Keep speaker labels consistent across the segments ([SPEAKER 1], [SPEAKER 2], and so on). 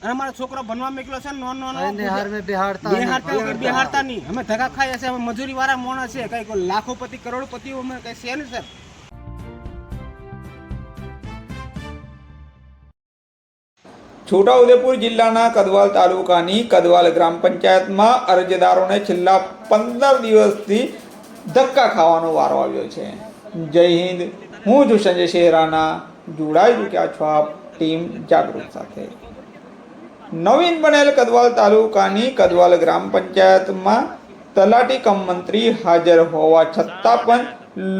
[SPEAKER 1] અને અમારા છોકરો ભણવા મોકલ્યો છે બિહારતા નહીં. અમે ધક્કા ખાઈએ છીએ. અમે મજૂરી વાળા માણસ છે. કઈ લાખોપતિ કરોડપતિ અમે કઈ છે ને સર.
[SPEAKER 2] છોટાઉદેપુર જિલ્લાના કદવાલ તાલુકાની કદવાલ ગ્રામ પંચાયતમાં અરજદારોને છેલ્લા 15 દિવસથી ધક્કા ખાવાનો વારો આવ્યો છે. જય હિન્દ, હું છું સંજય શેરાના. જોડાઈ ચૂક્યા છો આપ ટીમ જાગૃત સાથે. નવીન બનેલ કદવાલ તાલુકાની કદવાલ ગ્રામ પંચાયતમાં તલાટી કમ મંત્રી હાજર હોવા છતાં પણ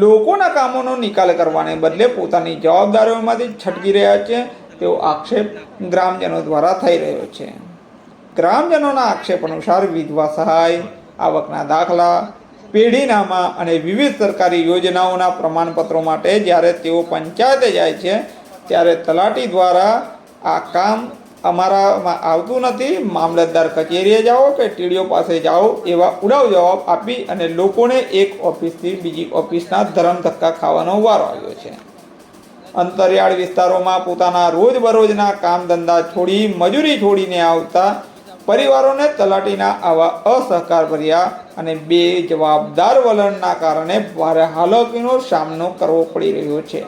[SPEAKER 2] લોકોના કામોનો નિકાલ કરવાને બદલે પોતાની જવાબદારીઓમાંથી છટકી રહ્યા છે તેવો આક્ષેપ ગ્રામજનો દ્વારા થઈ રહ્યો છે. ગ્રામજનોના આક્ષેપ અનુસાર વિધવા સહાય, આવકના દાખલા, પેઢીનામા અને વિવિધ સરકારી યોજનાઓના પ્રમાણપત્રો માટે જ્યારે તેઓ પંચાયતે જાય છે ત્યારે તલાટી દ્વારા આ કામ અમારામાં આવતું નથી, મામલતદાર કચેરીએ જાઓ કે ટીડીઓ પાસે જાઓ એવા ઉડાવ જવાબ આપી અને લોકોને એક ઓફિસથી બીજી ઓફિસના ધરમ ધક્કા ખાવાનો વારો આવ્યો છે. અંતરિયાળ વિસ્તારોમાં પોતાના રોજબરોજના કામ ધંધા છોડી મજૂરી છોડીને આવતા પરિવારોને તલાટીના આવા અસહકાર ભર્યા અને બેજવાબદાર વલણના કારણે ભારે હાલાકીનો સામનો કરવો પડી રહ્યો છે.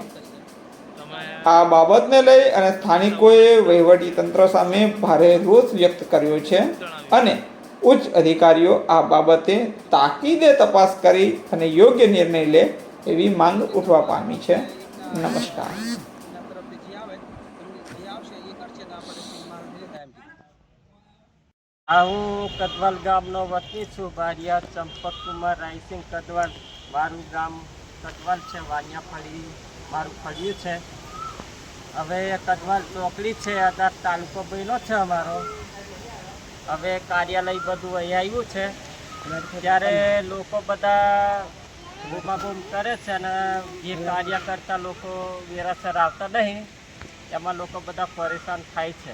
[SPEAKER 2] આ બાબતને લઈ અને સ્થાનિકોએ વહીવટી તંત્ર સામે ભારે રોષ વ્યક્ત કર્યો છે અને ઉચ્ચ અધિકારીઓ આ બાબતે તાકીદે તપાસ કરી અને યોગ્ય નિર્ણય લે એવી માંગ ઉઠવા પામી છે. નમસ્કાર.
[SPEAKER 3] હું કદવાલ ગામનો વતની છું. બારિયા ચંપક કુમાર રાયસિંગ કદવાલ. મારું ગામ કદવાલ છે. વાણિયા ફળી મારું ફળ્યું છે. હવે કદવાલ ચોકડી છે. આધાર તાલુકો બન્યો છે અમારો. હવે કાર્યાલય બધું અહીં આવ્યું છે. ત્યારે લોકો બધા બૂમાબૂમ કરે છે અને જે કાર્ય કરતા લોકો વેરાસર આવતા નહીં એમાં લોકો બધા પરેશાન થાય છે.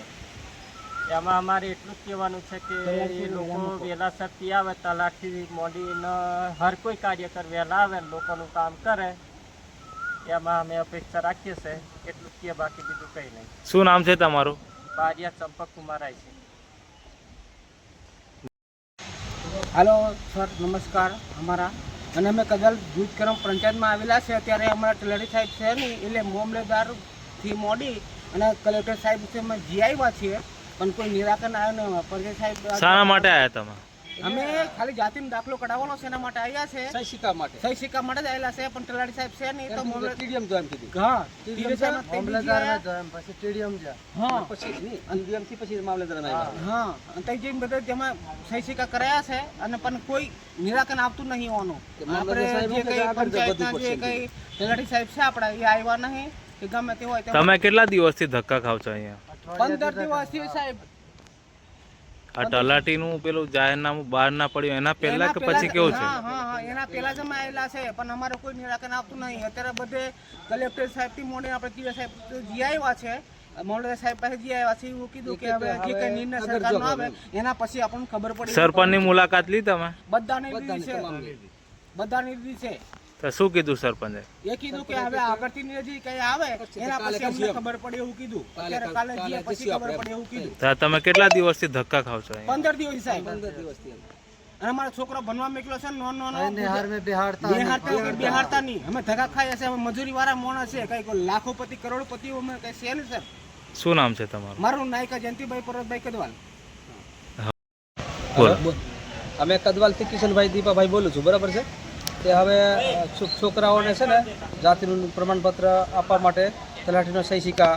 [SPEAKER 3] એમાં અમારે એટલું જ કહેવાનું છે કે એ લોકો વહેલાસરથી આવે, તલાટી મોડીને હર કોઈ કાર્યકર વહેલા આવે લોકોનું કામ કરે એમાં અમે અપેક્ષા રાખીએ છીએ. એટલું જ કહે, બાકી બીજું કંઈ નહીં.
[SPEAKER 4] શું નામ છે તમારું?
[SPEAKER 3] બારિયા ચંપક કુમાર છે.
[SPEAKER 1] હાલો સર, નમસ્કાર. અમારા અને અમે કદવાલ જૂથ ગ્રામ પંચાયતમાં આવેલા છે. ત્યારે અમારા તલાટી સાહેબ છે ને એટલે મામલેદારથી મોડી અને કલેક્ટર સાહેબ અમે જી આવ્યા છીએ પણ કોઈ નિરાકરણ આવ્યો નહીં. પરજે સાહેબ
[SPEAKER 4] શાના માટે આવ્યા તમે?
[SPEAKER 1] અમે ખાલી જાતિનો દાખલો કઢાવવાનો છે એના માટે આવ્યા છે. સહી સિક્કા માટે જ આવેલા છે પણ તલાટી સાહેબ છે નહીં તો ટીડીએમ જો એમ કીધું. હા, ટીડીએમ મામલતદાર પછી ટીડીએમ જા. હા, પછી ટીડીએમ થી પછી મામલતદાર આવ્યા. હા, અને તઈ જઈને બધા તેમાં સહી સિક્કા કરાયા છે અને પણ કોઈ નિરાકરણ આવતું નહીં હોવાનું. આપણે જે કઈ પંચાયતના જે કઈ તલાટી સાહેબ છે આપણા એ આવ્યા નહીં કે ગમે તે હોય.
[SPEAKER 4] તમે કેટલા દિવસથી ધક્કા ખાવ છો અહીંયા?
[SPEAKER 1] 15 દિવસથી સાહેબ.
[SPEAKER 4] આ તલાટીનું પેલું જાહેરનામું બહાર ના પડ્યું એના પહેલા કે પછી કેવું છે?
[SPEAKER 1] હા, એના પહેલા જ અમે આવેલા છે પણ અમારે કોઈ નિરાકરણ આપતું નહીં. અત્યારે બધે કલેક્ટર સાહેબ થી મોડે આપણે ટીઓ સાહેબ જી આવ્યા છે. મોડે સાહેબ પાસે જી આવ્યા છે. એવું કીધું કે હવે જે કઈ નિર્ણય સરકારનો આવે એના પછી આપણને ખબર પડી.
[SPEAKER 4] સરપંચની મુલાકાત લીધી તમે?
[SPEAKER 1] બધાની લીધી છે.
[SPEAKER 4] તો શું કીધું સરપંચે?
[SPEAKER 1] એ કીધું કે હવે આગળથી જે કઈ આવે એના પછી અમને ખબર પડે એવું કીધું. અત્યારે કાલે જે પછી ખબર પડે એવું કીધું.
[SPEAKER 4] તો તમે કેટલા દિવસથી ધક્કા ખાવ છો?
[SPEAKER 1] 15 દિવસ સાહેબ. 15 દિવસથી. અને અમારો છોકરો ભણવા મોકલ્યો છે બિહારતા નહીં. અમે ધક્કા ખાઈએ છીએ. અમે મજૂરી વાળા માણસ છે. કઈ લાખોપતિ કરોડપતિ અમે કઈ છે ને સર.
[SPEAKER 4] શું નામ છે તમારું?
[SPEAKER 1] મારું નાયકા જયંતિભાઈ પરતભાઈ કદવાલ.
[SPEAKER 4] બોલો.
[SPEAKER 5] અમે કદવાલથી કિશનભાઈ દીપાભાઈ બોલું છું. બરાબર છે. તે હવે છોકરાઓને છે ને જાતિનું પ્રમાણપત્ર આપવા માટે તલાટીનો સહી સિક્કા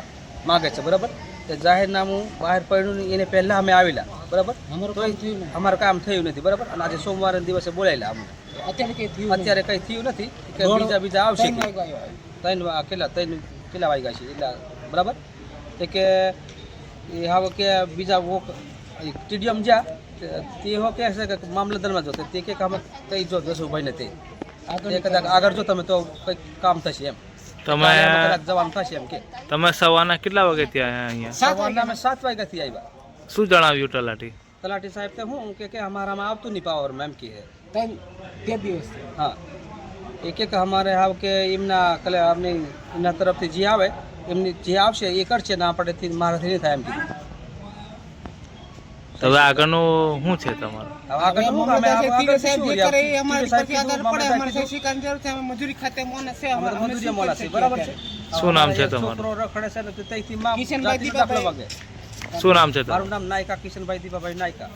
[SPEAKER 5] માગે છે. બરાબર. તે જાહેરનામું બહાર પડ્યું નહીં એને પહેલાં અમે આવેલા. બરાબર. અમારું કામ થયું નથી. બરાબર. અને આજે સોમવારના દિવસે બોલાયેલા અમને. અત્યારે કંઈ થયું નથી કે બીજા આવશે. કેટલા વાગ્યા છે એટલા. બરાબર. તે કે એ હવે કે બીજા ટીડીએમ જ્યાં તે એવો કહે છે કે મામલતદારમાં જો તે કે અમે કંઈ જો જશુભાઈને તે કદાચ આગળ જો તમે તો કંઈક કામ થશે એમ.
[SPEAKER 4] તમે
[SPEAKER 5] જવાનું થશે એમ કે.
[SPEAKER 4] તમે સવારના કેટલા વાગ્યાથી આવ્યા અહીંયા?
[SPEAKER 5] અમે 7 વાગ્યાથી આવ્યા.
[SPEAKER 4] શું જણાવ્યું તલાટી
[SPEAKER 5] સાહેબ તો હું કે અમારામાં આવતું નહીં પાવરમાં એમ કે. હા, એ કે અમારે હાવ કે એમના તરફથી જે આવે એમની જે આવશે એ કરશે ને આપણેથી મારાથી નહીં થાય એમ કીધું.
[SPEAKER 4] તો હવે આગળનું શું છે તમારું?
[SPEAKER 5] હવે આગળ શું અમે
[SPEAKER 1] ટીડીઓ સાહેબ જે કરે એ
[SPEAKER 5] ટીડીઓ
[SPEAKER 1] અમારી
[SPEAKER 5] સાહેબ
[SPEAKER 1] પરથી આધાર પડે. અમારે
[SPEAKER 5] કીધું,
[SPEAKER 1] સહી સિક્કાની જરૂર છે. અમે મજૂરી ખાતે માણસ છે.
[SPEAKER 5] અમારે
[SPEAKER 1] અમે
[SPEAKER 5] મજૂરી
[SPEAKER 1] શું
[SPEAKER 5] મોલા
[SPEAKER 1] કરી
[SPEAKER 5] છે, બરાબર છે.
[SPEAKER 1] શકીએ?
[SPEAKER 4] શું નામ છે
[SPEAKER 5] એક
[SPEAKER 4] તમારું?
[SPEAKER 5] છોકરો રખડે છે ને તો ત્યાંથી માં
[SPEAKER 1] કિશનભાઈ
[SPEAKER 5] જાતિનો દાખલો
[SPEAKER 1] દીપાભાઈ.
[SPEAKER 5] વાગે.
[SPEAKER 4] શું નામ છે તમારું?
[SPEAKER 5] મારું નામ નાયકા કિશનભાઈ દીપાભાઈ નાયકા.